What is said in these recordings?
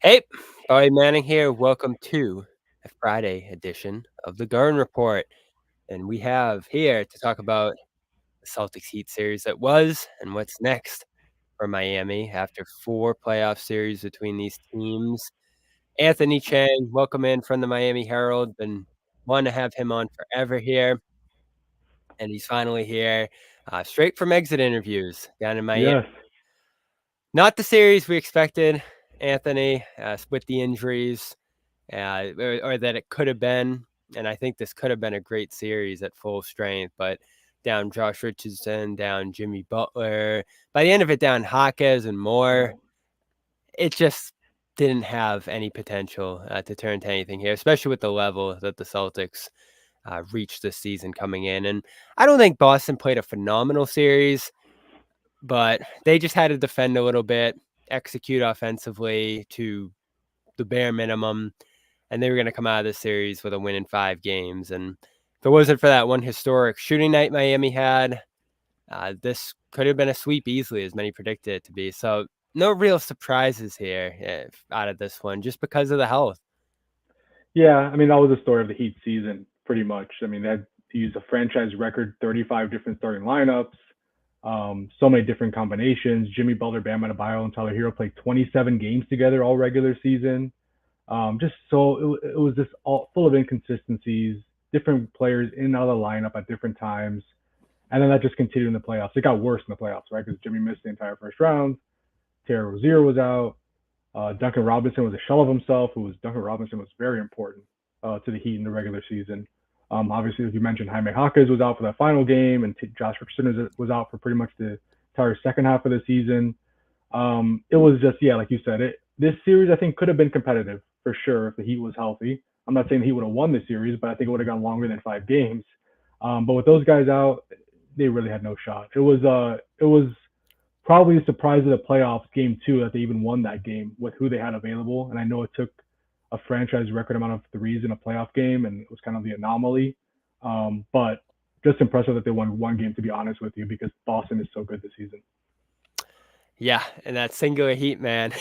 Hey, Barry Manning here. Welcome to the Friday edition of the Garden Report. And we have here to talk about the Celtics Heat series that was and what's next for Miami after 4 playoff series between these teams. Anthony Chiang, welcome in from the Miami Herald. Been wanting to have him on forever here, and he's finally here, straight from exit interviews down in Miami. Yes. Not the series we expected, Anthony, with the injuries. Or that it could have been, and I think this could have been a great series at full strength, but down Josh Richardson, down Jimmy Butler, by the end of it, down Hawkes and more. It just didn't have any potential to turn to anything here, especially with the level that the Celtics reached this season coming in. And I don't think Boston played a phenomenal series, but they just had to defend a little bit, execute offensively to the bare minimum, and they were going to come out of this series with a win in 5 games. And if it wasn't for that one historic shooting night Miami had, this could have been a sweep easily, as many predicted it to be. So no real surprises here out of this one, just because of the health. Yeah, I mean, that was the story of the Heat season, pretty much. I mean, they had to use a franchise record 35 different starting lineups, so many different combinations. Jimmy Butler, Bam Adebayo, and Tyler Hero played 27 games together all regular season. Just so it was just all full of inconsistencies, different players in and out of the lineup at different times. And then that just continued in the playoffs. It got worse in the playoffs, right? Because Jimmy missed the entire first round. Terry Rozier was out. Duncan Robinson was a shell of himself. Duncan Robinson was very important to the Heat in the regular season. Obviously, as you mentioned, Jaime Hawkes was out for that final game, and Josh Richardson was out for pretty much the entire second half of the season. It was just, yeah, like you said, this series I think could have been competitive for sure if the Heat was healthy. I'm not saying the Heat would have won the series, but I think it would have gone longer than 5 games. But with those guys out, they really had no shot. It was probably a surprise of the playoffs game 2 that they even won that game with who they had available. And I know it took a franchise record amount of threes in a playoff game, and it was kind of the anomaly. But just impressive that they won one game, to be honest with you, because Boston is so good this season. Yeah, and that singular Heat, man.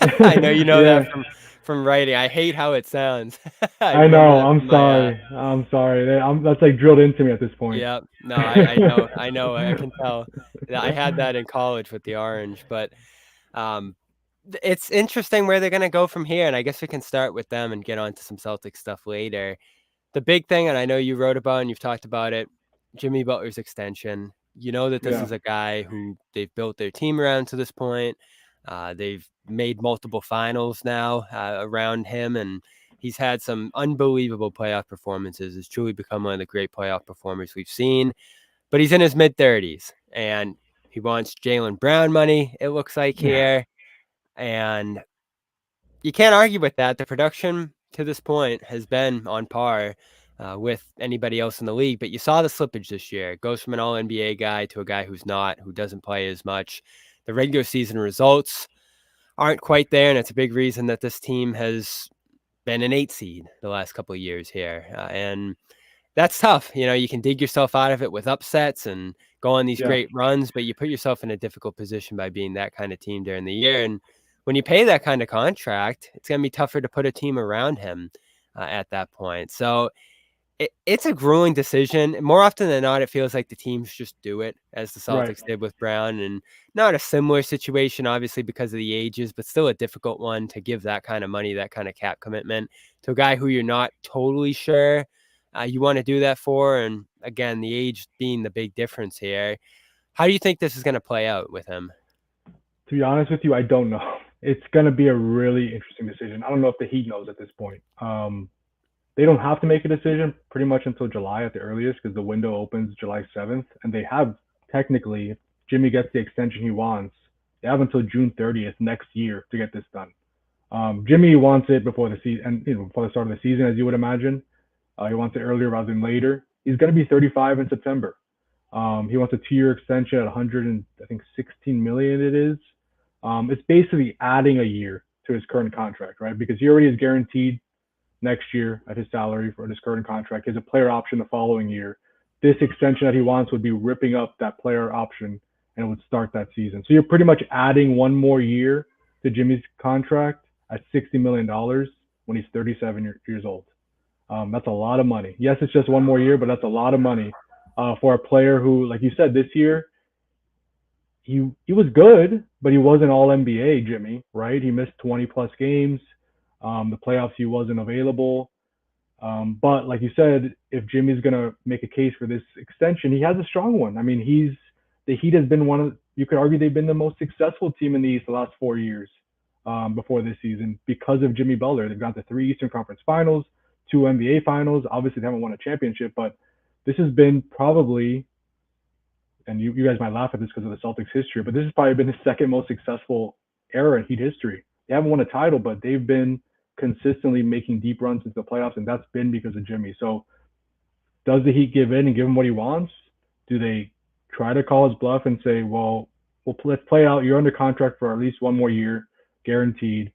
I know you know that Yeah, from writing. I hate how it sounds. I I remember know. that I'm from my sorry. I'm sorry. That's like drilled into me at this point. yeah, no, I know, I can tell. I had that in college with the orange, but, um, it's interesting where they're gonna go from here, and I guess we can start with them and get on to some Celtic stuff later. The big thing, and I know you wrote about and you've talked about it, Jimmy Butler's extension. You know that this Yeah. is a guy who they've built their team around to this point. They've made multiple finals now, around him, and he's had some unbelievable playoff performances. He's truly become one of the great playoff performers we've seen, but he's in his mid-30s, and he wants Jaylen Brown money, it looks like Yeah. here, and you can't argue with that. The production to this point has been on par with anybody else in the league, but you saw the slippage this year. It goes from an all NBA guy to a guy who's not, who doesn't play as much. The regular season results aren't quite there, and it's a big reason that this team has been an 8 seed the last couple of years here. And that's tough. You know, you can dig yourself out of it with upsets and go on these Yeah. great runs, but you put yourself in a difficult position by being that kind of team during the year. And when you pay that kind of contract, it's going to be tougher to put a team around him at that point. So it's a grueling decision. More often than not, it feels like the teams just do it, as the Right. Celtics did with Brown, and not a similar situation, obviously, because of the ages, but still a difficult one to give that kind of money, that kind of cap commitment to a guy who you're not totally sure you want to do that for. And again, the age being the big difference here. How do you think this is going to play out with him? To be honest with you, I don't know. It's gonna be a really interesting decision. I don't know if the Heat knows at this point. They don't have to make a decision pretty much until July at the earliest because the window opens July 7th, and they have technically, if Jimmy gets the extension he wants, they have until June 30th next year to get this done. Jimmy wants it before the season, and before the start of the season, as you would imagine. He wants it earlier rather than later. He's going to be 35 in September. He wants a 2-year extension at 100 and I think 16 million it is. It's basically adding a year to his current contract, right? Because he already is guaranteed next year at his salary for his current contract. He has a player option the following year. This extension that he wants would be ripping up that player option and it would start that season. So you're pretty much adding one more year to Jimmy's contract. at $60 million when he's 37 years old. That's a lot of money. Yes, it's just one more year, but that's a lot of money for a player who, like you said, this year he was good, but he wasn't all NBA, Jimmy, right? He missed 20 plus games. The playoffs he wasn't available. But like you said, if Jimmy's gonna make a case for this extension, he has a strong one. I mean, the Heat has been one of, you could argue they've been the most successful team in the East the last 4 years before this season because of Jimmy Butler. They've got the 3 Eastern Conference Finals, 2 NBA Finals. Obviously, they haven't won a championship, but this has been probably, and you guys might laugh at this because of the Celtics history, but this has probably been the second most successful era in Heat history. They haven't won a title, but they've been consistently making deep runs into the playoffs, and that's been because of Jimmy. So does the Heat give in and give him what he wants? Do they try to call his bluff and say, well, let's play out. You're under contract for at least one more year, guaranteed.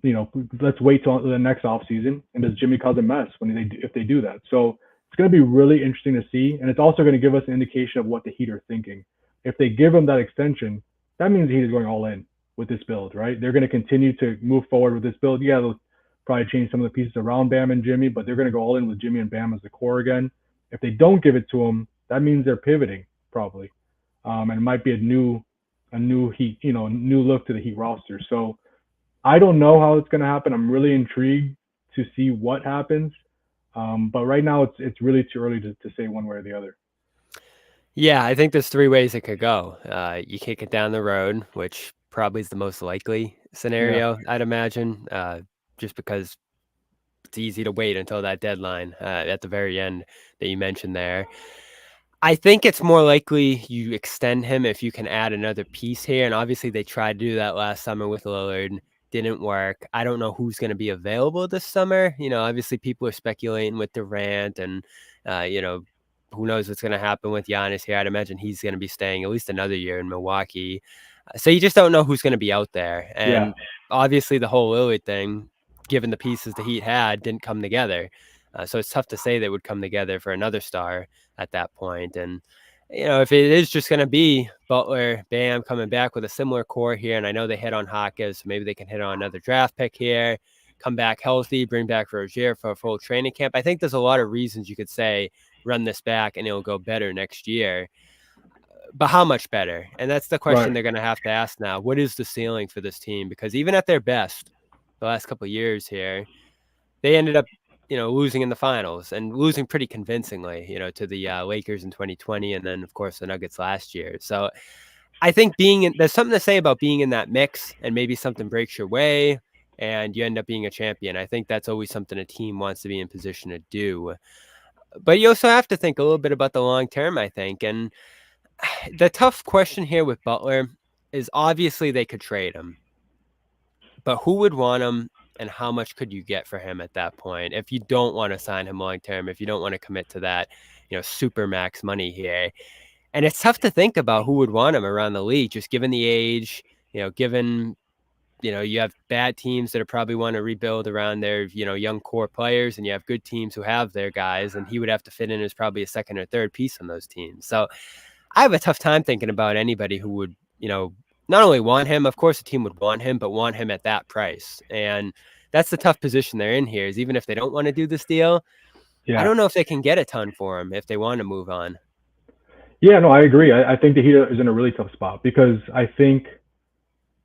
Let's wait till the next offseason. And does Jimmy cause a mess if they do that? So it's going to be really interesting to see. And it's also going to give us an indication of what the Heat are thinking. If they give him that extension, that means the Heat is going all in with this build, right? They're going to continue to move forward with this build. Yeah, they'll probably change some of the pieces around Bam and Jimmy, but they're going to go all in with Jimmy and Bam as the core again. If they don't give it to him, that means they're pivoting probably, and it might be a new Heat, new look to the Heat roster. So I don't know how it's going to happen. I'm really intrigued to see what happens, but right now it's really too early to say one way or the other. Yeah, I think there's three ways it could go. You kick it down the road, which probably is the most likely Yeah, scenario, I'd imagine, just because it's easy to wait until that deadline at the very end that you mentioned there. I think it's more likely you extend him if you can add another piece here, and obviously they tried to do that last summer with Lillard, didn't work. I don't know who's gonna be available this summer. Obviously people are speculating with Durant and, who knows what's gonna happen with Giannis here. I'd imagine he's gonna be staying at least another year in Milwaukee. So you just don't know who's gonna be out there, yeah, and obviously the whole Lillard thing, given the pieces the Heat had, didn't come together. So it's tough to say they would come together for another star at that point. And, if it is just going to be Butler, Bam coming back with a similar core here, and I know they hit on Hawkins, so maybe they can hit on another draft pick here, come back healthy, bring back Rozier for a full training camp. I think there's a lot of reasons you could say run this back and it'll go better next year. But how much better? And that's the question right. they're going to have to ask now. What is the ceiling for this team? Because even at their best, the last couple of years here, they ended up, losing in the finals and losing pretty convincingly, to the Lakers in 2020 and then, of course, the Nuggets last year. So I think there's something to say about being in that mix and maybe something breaks your way and you end up being a champion. I think that's always something a team wants to be in position to do. But you also have to think a little bit about the long term, I think. And the tough question here with Butler is obviously they could trade him. But who would want him and how much could you get for him at that point if you don't want to sign him long term, if you don't want to commit to that, super max money here? And it's tough to think about who would want him around the league, just given the age, given, you have bad teams that are probably want to rebuild around their, young core players, and you have good teams who have their guys, and he would have to fit in as probably a second or third piece on those teams. So I have a tough time thinking about anybody who would, not only want him, of course the team would want him, but want him at that price. And that's the tough position they're in here is even if they don't want to do this deal, I Yeah, don't know if they can get a ton for him if they want to move on. yeah. No, I agree. I think the Heat is in a really tough spot because I think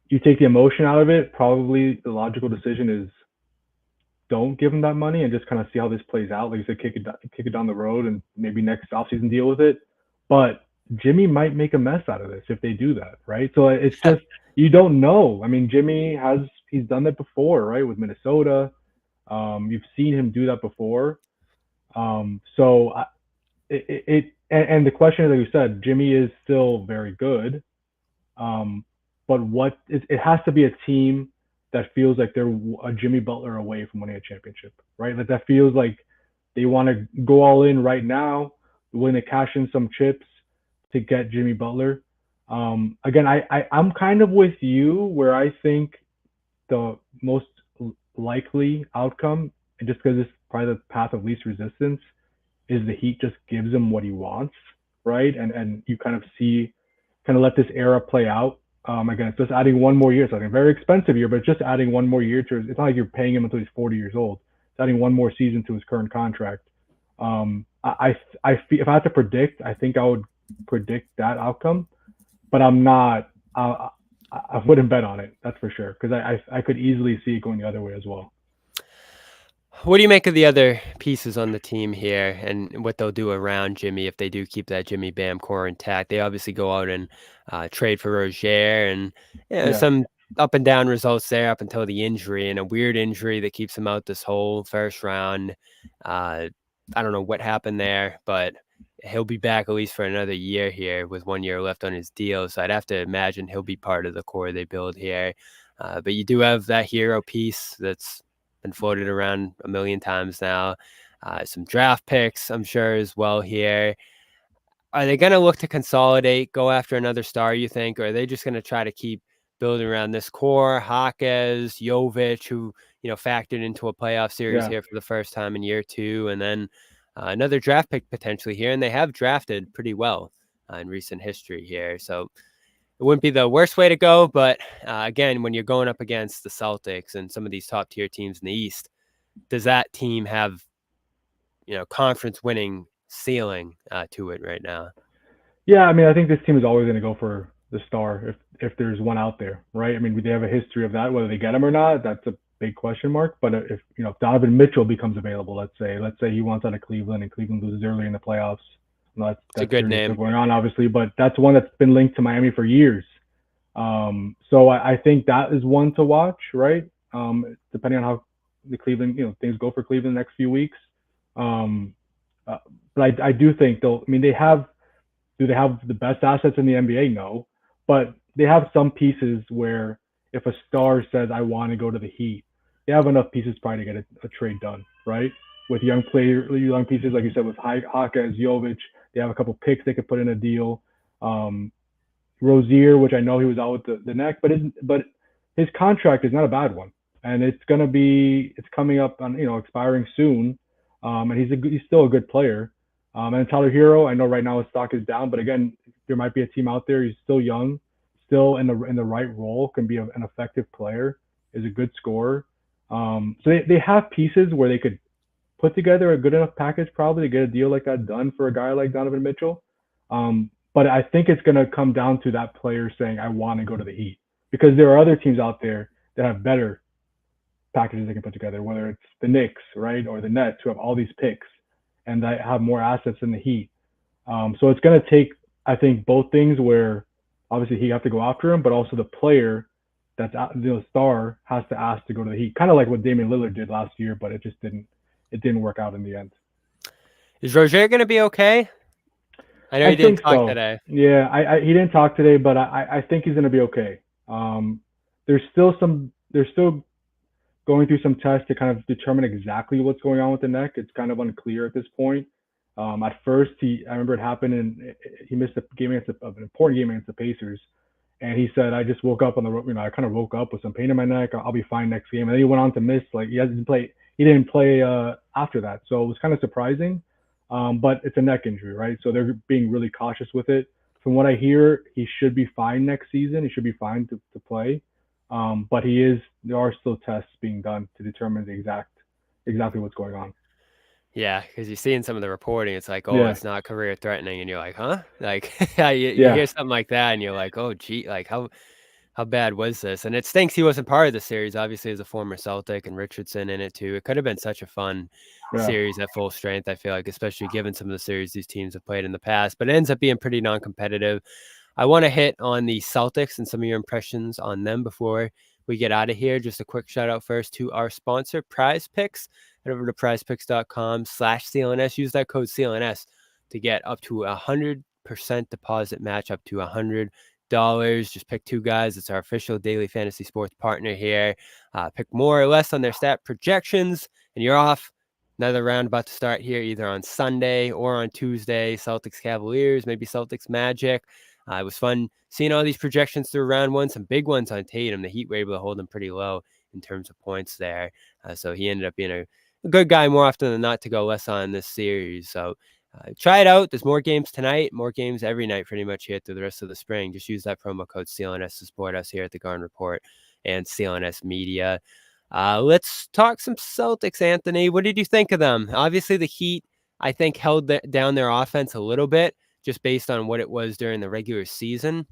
you take the emotion out of it. Probably the logical decision is don't give him that money and just kind of see how this plays out. Like you said, kick it down the road and maybe next offseason deal with it. But Jimmy might make a mess out of this if they do that, right? So it's just you don't know. I mean, he's done that before, right? With Minnesota, you've seen him do that before. So and the question is, like you said, Jimmy is still very good. But it has to be a team that feels like they're a Jimmy Butler away from winning a championship, right? Like that feels like they want to go all in right now, willing to cash in some chips to get Jimmy Butler. Again, I'm kind of with you where I think the most likely outcome, and just because it's probably the path of least resistance, is the Heat just gives him what he wants, right? And you kind of let this era play out Again, it's just adding one more year. So, like a very expensive year, but just adding one more year to it's not like you're paying him until he's 40 years old. It's adding one more season to his current contract. If I had to predict, I think I would predict that outcome, but I'm not. I wouldn't bet on it. That's for sure, because I could easily see it going the other way as well. What do you make of the other pieces on the team here and what they'll do around Jimmy if they do keep that Jimmy Bam core intact? They obviously go out and trade for Rozier and Yeah, some up and down results there up until the injury and a weird injury that keeps him out this whole first round. I don't know what happened there, but he'll be back at least for another year here with 1 year left on his deal. So I'd have to imagine he'll be part of the core they build here. But you do have that hero piece that's been floated around a million times now. Some draft picks, I'm sure, as well here. Are they going to look to consolidate, go after another star, you think, or are they just going to try to keep building around this core? Jaquez, Jovic, who factored into a playoff series yeah. here for the first time in year two, and then another draft pick potentially here, and they have drafted pretty well in recent history here. So it wouldn't be the worst way to go, but again, when you're going up against the Celtics and some of these top tier teams in the East, does that team have conference winning ceiling to it right now? Yeah, I mean, I think this team is always going to go for the star if there's one out there, right? I mean, they have a history of that. Whether they get him or not, that's a big question mark. But if Donovan Mitchell becomes available, let's say he wants out of Cleveland and Cleveland loses early in the playoffs, It's a that's good certainly still name. going on, obviously. But that's one that's been linked to Miami for years. So I think that is one to watch, right? Depending on how the Cleveland, things go for Cleveland the next few weeks. Um, but I do think they'll. I mean, do they have the best assets in the NBA? No, but they have some pieces where if a star says I want to go to the Heat, they have enough pieces probably to get a trade done, right? With young pieces like you said with Jaquez, Jovic, they have a couple picks they could put in a deal. Um, Rozier, which I know he was out with the neck, but his contract is not a bad one, and it's coming up on expiring soon, and he's still a good player. And Tyler Hero, I know right now his stock is down, but again, there might be a team out there. He's still young, still in the right role, can be an effective player, is a good scorer. So they have pieces where they could put together a good enough package probably to get a deal like that done for a guy like Donovan Mitchell. But I think it's going to come down to that player saying, I want to go to the Heat. Because there are other teams out there that have better packages they can put together, whether it's the Knicks, right, or the Nets, who have all these picks and that have more assets than the Heat. So it's going to take, I think, both things where obviously he have to go after him, but also the player that's the star has to ask to go to the Heat. Kind of like what Damian Lillard did last year, but it just didn't work out in the end. Is Rozier going to be okay? I know I he didn't think talk so. today. Yeah, he didn't talk today, but I think he's gonna be okay. They're still going through some tests to kind of determine exactly what's going on with the neck. It's kind of unclear at this point. At first, I remember it happened, and he missed a game against an important game against the Pacers, and he said, "I just woke up on the I kind of woke up with some pain in my neck. I'll be fine next game." And then he went on to miss, like he hasn't play. He didn't play after that, so it was kind of surprising. But it's a neck injury, right? So they're being really cautious with it. From what I hear, he should be fine next season. He should be fine to play. But there are still tests being done to determine exactly what's going on. Yeah, because you're seeing some of the reporting. It's like, oh, Yeah, it's not career threatening, and you're like, huh? Like, you yeah, hear something like that, and you're like, oh, gee, like how bad was this? And it stinks he wasn't part of the series. Obviously, as a former Celtic and Richardson in it too, it could have been such a fun yeah. series at full strength. I feel like, especially given some of the series these teams have played in the past, but it ends up being pretty non-competitive. I want to hit on the Celtics and some of your impressions on them before we get out of here. Just a quick shout out first to our sponsor, Prize Picks. Head over to prizepicks.com/CLNS. Use that code CLNS to get up to 100% deposit match up to $100. Just pick two guys. It's our official daily fantasy sports partner here. Pick more or less on their stat projections, and you're off. Another round about to start here, either on Sunday or on Tuesday. Celtics Cavaliers, maybe Celtics Magic. It was fun seeing all these projections through round one, some big ones on Tatum. The Heat were able to hold him pretty low in terms of points there. So he ended up being a good guy more often than not to go less on in this series. So Try it out. There's more games tonight, more games every night pretty much here through the rest of the spring. Just use that promo code CLNS to support us here at the Garden Report and CLNS Media. Let's talk some Celtics, Anthony. What did you think of them? Obviously, the Heat, I think, held down their offense a little bit just based on what it was during the regular season.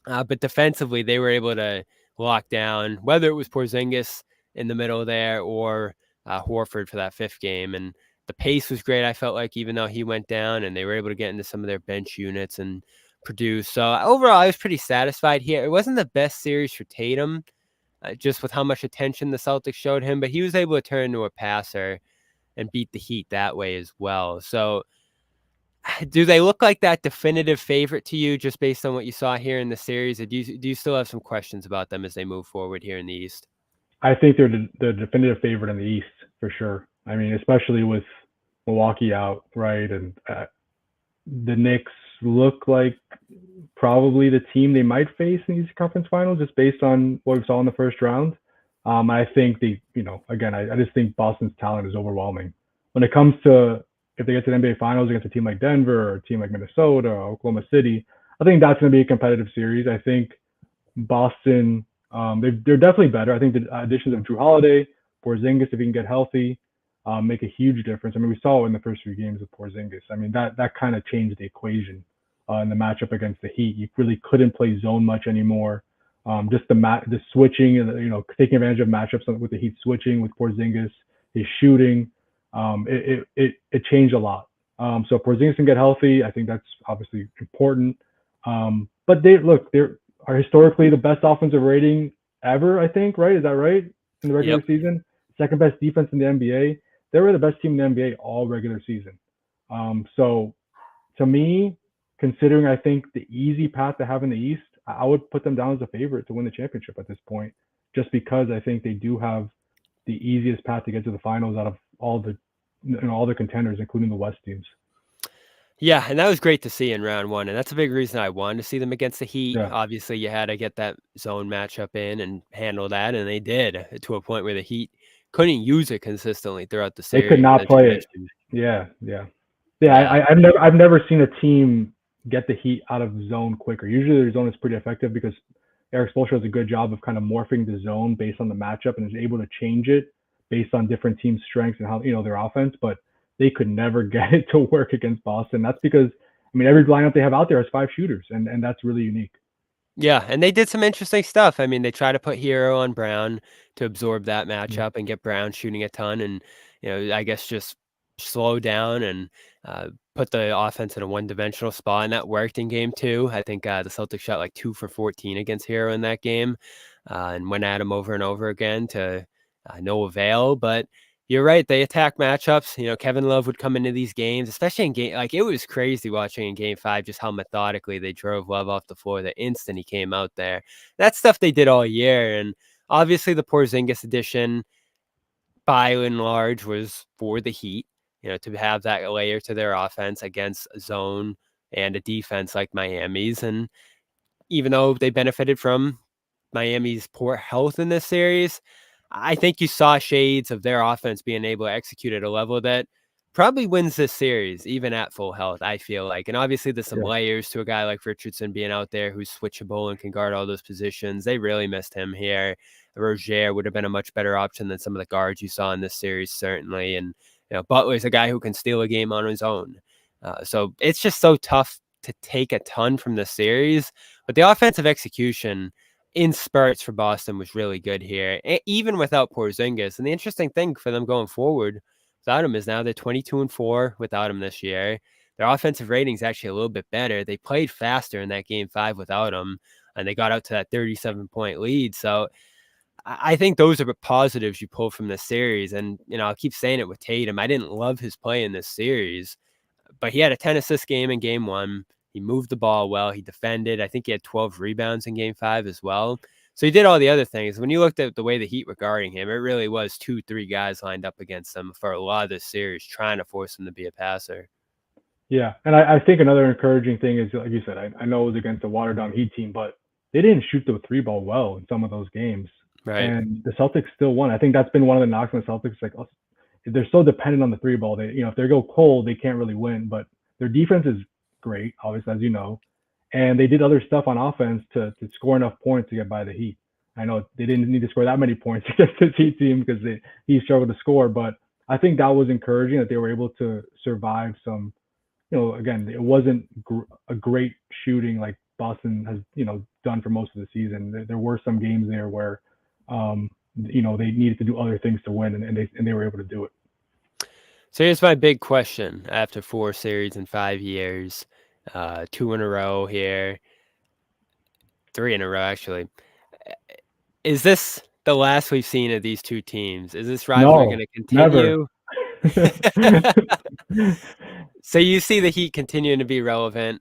But defensively, they were able to lock down, whether it was Porzingis in the middle there or Horford for that fifth game. And the pace was great, I felt like, even though he went down, and they were able to get into some of their bench units and produce. So overall, I was pretty satisfied here. It wasn't the best series for Tatum, just with how much attention the Celtics showed him, but he was able to turn into a passer and beat the Heat that way as well. So do they look like that definitive favorite to you just based on what you saw here in the series? Or do you still have some questions about them as they move forward here in the East? I think they're the definitive favorite in the East for sure. I mean, especially with Milwaukee out, right? And the Knicks look like probably the team they might face in these conference finals just based on what we saw in the first round. I think again, I just think Boston's talent is overwhelming. When it comes to if they get to the NBA Finals against a team like Denver or a team like Minnesota or Oklahoma City, I think that's going to be a competitive series. I think Boston, they're definitely better. I think the additions of Drew Holiday, Porzingis, if he can get healthy, make a huge difference. I mean, we saw it in the first few games of Porzingis. I mean, that kind of changed the equation in the matchup against the Heat. You really couldn't play zone much anymore. Just the switching and taking advantage of matchups with the Heat switching with Porzingis, his shooting, it changed a lot. So Porzingis can get healthy. I think that's obviously important. But they are historically the best offensive rating ever. I think, right? Is that right? In the regular season, second best defense in the NBA. They were the best team in the NBA all regular season. So to me, considering I think the easy path to have in the East, I would put them down as a favorite to win the championship at this point, just because I think they do have the easiest path to get to the finals out of all the contenders, including the West teams. Yeah, and that was great to see in round one, and that's a big reason I wanted to see them against the Heat. Yeah. Obviously, you had to get that zone matchup in and handle that, and they did to a point where the Heat couldn't use it consistently throughout the series. They could not play it. Yeah. I've never seen a team get the Heat out of zone quicker. Usually their zone is pretty effective because Eric Spoelstra does a good job of kind of morphing the zone based on the matchup and is able to change it based on different teams' strengths and how their offense. But they could never get it to work against Boston. That's because every lineup they have out there has 5 shooters, and that's really unique. Yeah, and they did some interesting stuff. I mean, they try to put Hero on Brown to absorb that matchup and get Brown shooting a ton and, I guess just slow down and put the offense in a one-dimensional spot, and that worked in game 2. I think the Celtics shot like 2 for 14 against Hero in that game and went at him over and over again to no avail, but you're right. They attack matchups. Kevin Love would come into these games, especially in game. Like, it was crazy watching in game 5, just how methodically they drove Love off the floor the instant he came out there. That's stuff they did all year. And obviously the Porzingis addition by and large was for the Heat, to have that layer to their offense against a zone and a defense like Miami's. And even though they benefited from Miami's poor health in this series, I think you saw shades of their offense being able to execute at a level that probably wins this series, even at full health, I feel like. And obviously there's some layers to a guy like Richardson being out there who's switchable and can guard all those positions. They really missed him here. Rozier would have been a much better option than some of the guards you saw in this series, certainly. And Butler's a guy who can steal a game on his own. So it's just so tough to take a ton from the series. But the offensive execution in spurts for Boston was really good here, even without Porzingis. And the interesting thing for them going forward without him is now they're 22-4 without him this year. Their offensive rating is actually a little bit better. They played faster in that game 5 without him, and they got out to that 37-point lead. So I think those are positives you pull from this series. And, I'll keep saying it with Tatum. I didn't love his play in this series, but he had a 10-assist game in game 1. He moved the ball well. He defended. I think he had 12 rebounds in game 5 as well. So he did all the other things. When you looked at the way the Heat were guarding him, it really was 2-3 guys lined up against him for a lot of this series, trying to force him to be a passer. Yeah, and I think another encouraging thing is, like you said, I know it was against a watered-down Heat team, but they didn't shoot the 3-ball well in some of those games. Right. And the Celtics still won. I think that's been one of the knocks on the Celtics. Like, they're so dependent on the three ball. They, if they go cold, they can't really win. But their defense is great, obviously, as you know, and they did other stuff on offense to score enough points to get by the Heat. I know they didn't need to score that many points against the Heat team because he struggled to score, but I think that was encouraging that they were able to survive some. Again, it wasn't a great shooting like Boston has, done for most of the season. There were some games there where, they needed to do other things to win, and they were able to do it. So here's my big question after 4 series in 5 years, 2 in a row here, 3 in a row, actually. Is this the last we've seen of these two teams? Is this rivalry No, going to never. continue? So you see the Heat continuing to be relevant,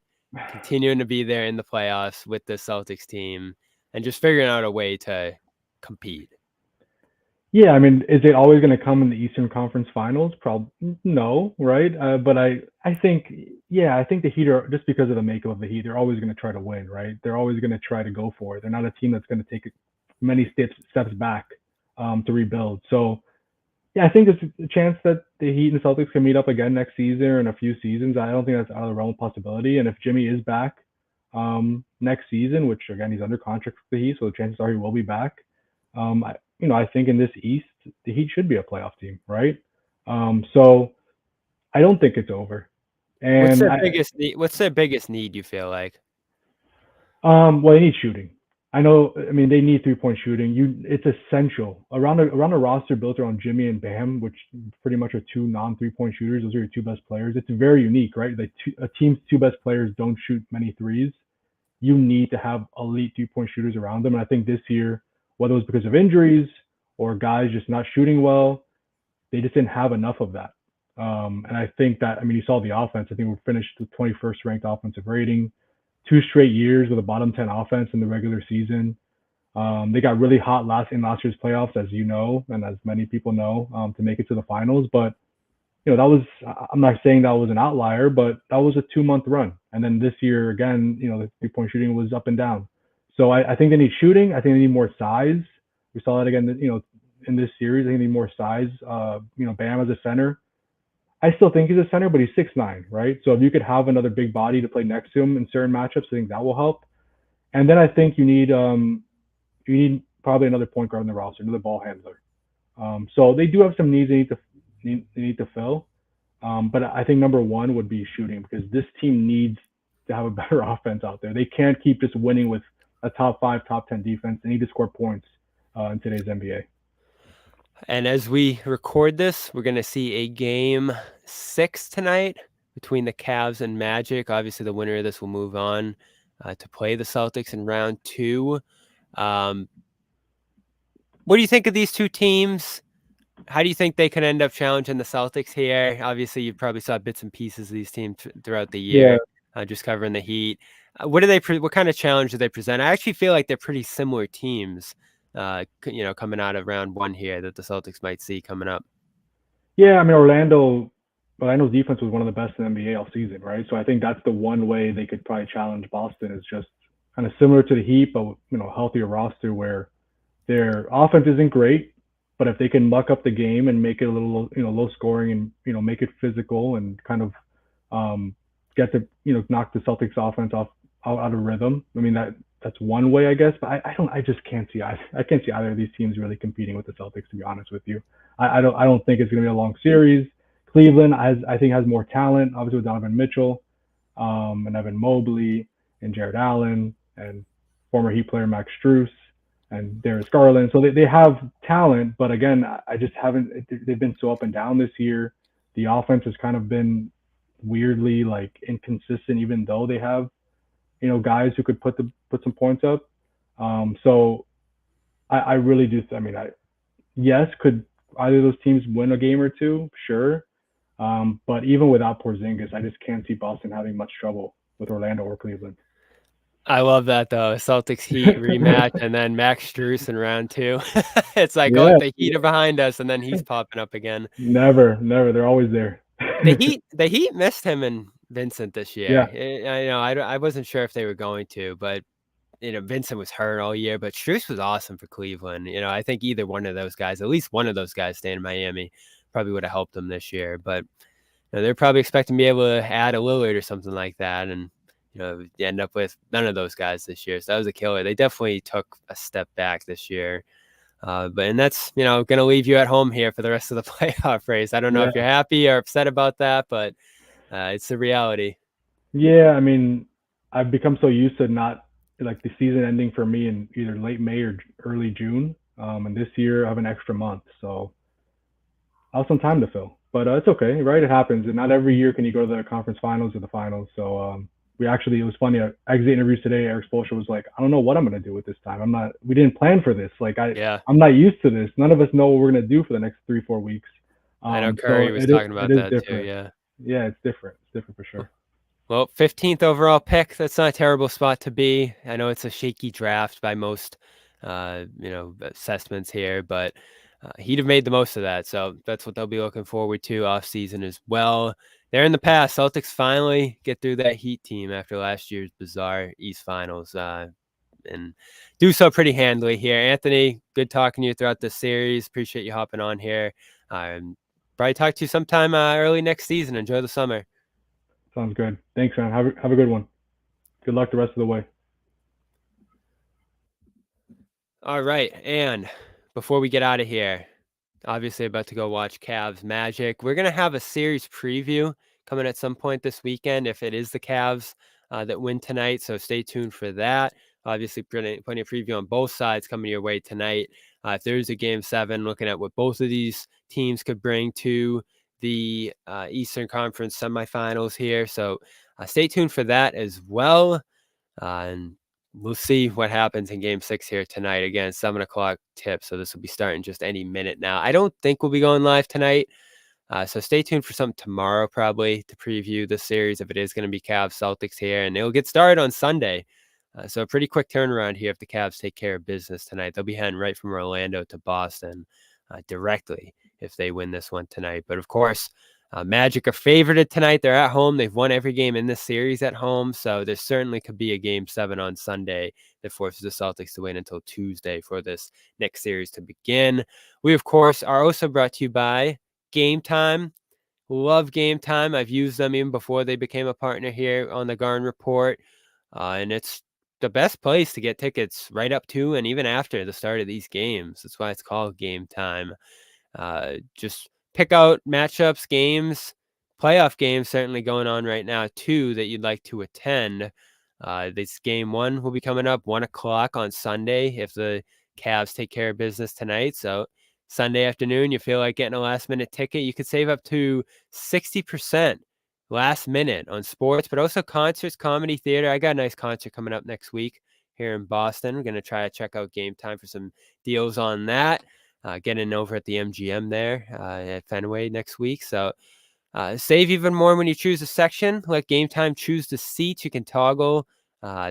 continuing to be there in the playoffs with the Celtics team, and just figuring out a way to compete. Yeah, I mean, is it always going to come in the Eastern Conference Finals? Probably no, right? But I think, yeah, I think the Heat are, just because of the makeup of the Heat, they're always going to try to win, right? They're always going to try to go for it. They're not a team that's going to take many steps back to rebuild. So yeah, I think there's a chance that the Heat and the Celtics can meet up again next season or in a few seasons. I don't think that's out of the realm of possibility. And if Jimmy is back next season, which again he's under contract for the Heat, so the chances are he will be back. I think in this East, the Heat should be a playoff team, right? So I don't think it's over. What's And their biggest need? What's their biggest need? You feel like? well, they need shooting. I know. I mean, they need 3-point shooting. It's essential around a roster built around Jimmy and Bam, which pretty much are two non-3-point shooters. Those are your two best players. It's very unique, right? Like a team's two best players don't shoot many threes. You need to have elite 3-point shooters around them. And I think this year, whether it was because of injuries or guys just not shooting well, they just didn't have enough of that. And I think that, I mean, you saw the offense. I think we finished the 21st ranked offensive rating, 2 straight years with a bottom 10 offense in the regular season. They got really hot in last year's playoffs, as you know, and as many people know, to make it to the finals. But that was, I'm not saying that was an outlier, but that was a 2-month run. And then this year, again, the 3-point shooting was up and down. So I think they need shooting. I think they need more size. We saw that again, in this series. I think they need more size. Bam as a center. I still think he's a center, but he's 6'9", right? So if you could have another big body to play next to him in certain matchups, I think that will help. And then I think you need probably another point guard on the roster, another ball handler. So they do have some needs they need to fill. But I think number one would be shooting, because this team needs to have a better offense out there. They can't keep just winning with a top 5, top 10 defense. They need to score points in today's NBA. And as we record this, we're going to see a game 6 tonight between the Cavs and Magic. Obviously, the winner of this will move on to play the Celtics in round 2. What do you think of these two teams? How do you think they can end up challenging the Celtics here? Obviously, you probably saw bits and pieces of these teams throughout the year, just covering the Heat. What kind of challenge do they present? I actually feel like they're pretty similar teams, coming out of round 1 here that the Celtics might see coming up. Yeah, I mean, Orlando's defense was one of the best in the NBA all season, right? So I think that's the one way they could probably challenge Boston, is just kind of similar to the Heat, but healthier roster where their offense isn't great, but if they can muck up the game and make it a little, low scoring, and make it physical and kind of get to, knock the Celtics offense out of rhythm. I mean, that's one way, I guess, but I just can't see either of these teams really competing with the Celtics, to be honest with you. I don't think it's going to be a long series. Cleveland I think has more talent, obviously, with Donovan Mitchell, and Evan Mobley and Jared Allen and former Heat player Max Strus and Darius Garland. So they have talent, but again, I just haven't. They've been so up and down this year. The offense has kind of been weirdly inconsistent, even though they have guys who could put some points up. So I really do. Yes, could either of those teams win a game or two? Sure. But even without Porzingis, I just can't see Boston having much trouble with Orlando or Cleveland. I love that, though. Celtics Heat rematch, and then Max Strus in round 2. It's like, oh, the Heat are behind us, and then he's popping up again. Never. They're always there. The Heat missed him and Vincent this year. Yeah. I wasn't sure if they were going to, but Vincent was hurt all year, but Strus was awesome for Cleveland. I think either one of those guys, at least one of those guys, stay in Miami. probably would have helped them this year. But they're probably expecting to be able to add a Lillard or something like that, and you end up with none of those guys this year. So that was a killer. They definitely took a step back this year. And that's going to leave you at home here for the rest of the playoff race. I don't know Yeah. if you're happy or upset about that, but it's the reality. Yeah, I mean, I've become so used to not like the season ending for me in either late May or early June. And this year I have an extra month, so I have some time to fill. But it's okay, right? It happens, and not every year can you go to the conference finals or the finals. So it was funny. Exit interviews today, Eric Spoelstra was like, I don't know what I'm gonna do with this time. We didn't plan for this. Like Yeah, I'm not used to this. None of us know what we're gonna do for the next 3-4 weeks. I know So Curry was talking it about is that too. different. Yeah. Yeah, it's different. It's different for sure. Well, 15th overall pick. That's not a terrible spot to be. I know it's a shaky draft by most, assessments here, but he'd have made the most of that. So that's what they'll be looking forward to off season as well. There in the past, Celtics finally get through that Heat team after last year's bizarre East Finals, and do so pretty handily here. Anthony, good talking to you throughout this series. Appreciate you hopping on here. Probably talk to you sometime early next season. Enjoy the summer. Sounds good. Thanks, man. Have a good one. Good luck the rest of the way. All right, and before we get out of here, obviously about to go watch Cavs Magic. We're gonna have a series preview coming at some point this weekend if it is the Cavs that win tonight. So stay tuned for that. Obviously, plenty of preview on both sides coming your way tonight. If there's a Game 7, looking at what both of these teams could bring to the Eastern Conference semifinals here. So stay tuned for that as well. And we'll see what happens in Game 6 here tonight. Again, 7 o'clock tip, so this will be starting just any minute now. I don't think we'll be going live tonight, so stay tuned for something tomorrow probably to preview the series if it is going to be Cavs Celtics here, and it'll get started on Sunday. So a pretty quick turnaround here if the Cavs take care of business tonight. They'll be heading right from Orlando to Boston directly if they win this one tonight. But of course, Magic are favorited tonight. They're at home. They've won every game in this series at home. So there certainly could be a Game 7 on Sunday that forces the Celtics to wait until Tuesday for this next series to begin. We, of course, are also brought to you by Game Time. Love Game Time. I've used them even before they became a partner here on the Garn Report. And it's the best place to get tickets right up to and even after the start of these games. That's why it's called Game Time. Just pick out matchups, games, playoff games certainly going on right now too that you'd like to attend. This Game 1 will be coming up 1 o'clock on Sunday if the Cavs take care of business tonight. So Sunday afternoon, you feel like getting a last minute ticket, you could save up to 60% last minute on sports, but also concerts, comedy, theater. I got a nice concert coming up next week here in Boston. We're going to try to check out Game Time for some deals on that. Getting over at the MGM there at Fenway next week. So save even more when you choose a section. Let Game Time choose the seats. You can toggle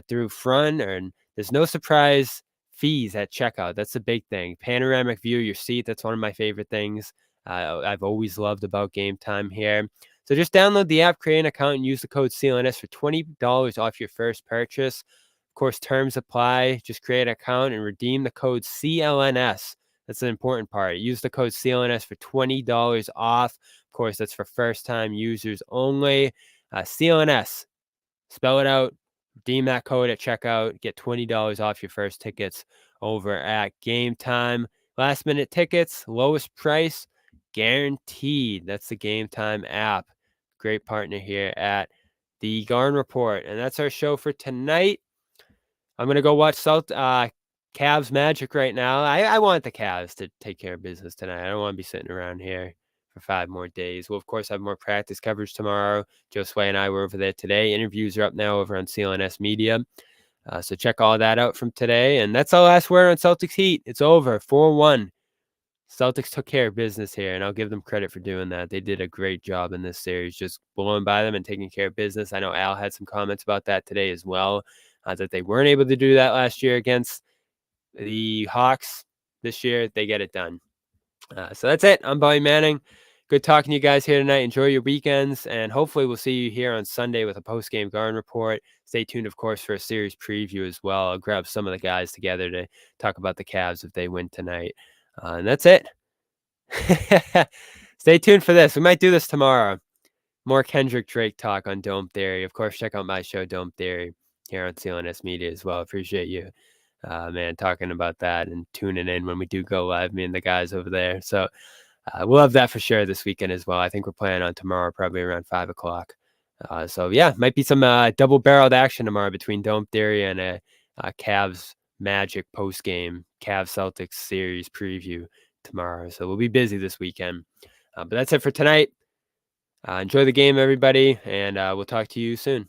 through front, and there's no surprise fees at checkout. That's the big thing. Panoramic view of your seat. That's one of my favorite things I've always loved about Game Time here. So just download the app, create an account, and use the code CLNS for $20 off your first purchase. Of course, terms apply. Just create an account and redeem the code CLNS. That's the important part. Use the code CLNS for $20 off. Of course, that's for first-time users only. CLNS. Spell it out. Redeem that code at checkout. Get $20 off your first tickets over at Game Time. Last-minute tickets, lowest price, guaranteed. That's the Game Time app. Great partner here at the Garn Report. And that's our show for tonight. I'm going to go watch Cavs Magic right now. I want the Cavs to take care of business tonight. I don't want to be sitting around here for 5 more days. We'll, of course, have more practice coverage tomorrow. Joe Sway and I were over there today. Interviews are up now over on CLNS Media. So check all that out from today. And that's our last word on Celtics Heat. It's over, 4-1. Celtics took care of business here, and I'll give them credit for doing that. They did a great job in this series, just blowing by them and taking care of business. I know Al had some comments about that today as well, that they weren't able to do that last year against the Hawks. This year, they get it done. So that's it. I'm Bobby Manning. Good talking to you guys here tonight. Enjoy your weekends, and hopefully we'll see you here on Sunday with a post-game Garn Report. Stay tuned, of course, for a series preview as well. I'll grab some of the guys together to talk about the Cavs if they win tonight. And that's it. Stay tuned for this. We might do this tomorrow. More Kendrick Drake talk on Dome Theory. Of course, check out my show, Dome Theory, here on CLNS Media as well. Appreciate you, man, talking about that and tuning in when we do go live, me and the guys over there. So we'll have that for sure this weekend as well. I think we're planning on tomorrow, probably around 5 o'clock. So, yeah, might be some double-barreled action tomorrow between Dome Theory and a Cavs Magic post-game, Cavs Celtics series preview tomorrow. So we'll be busy this weekend. But that's it for tonight. Enjoy the game, everybody, and we'll talk to you soon.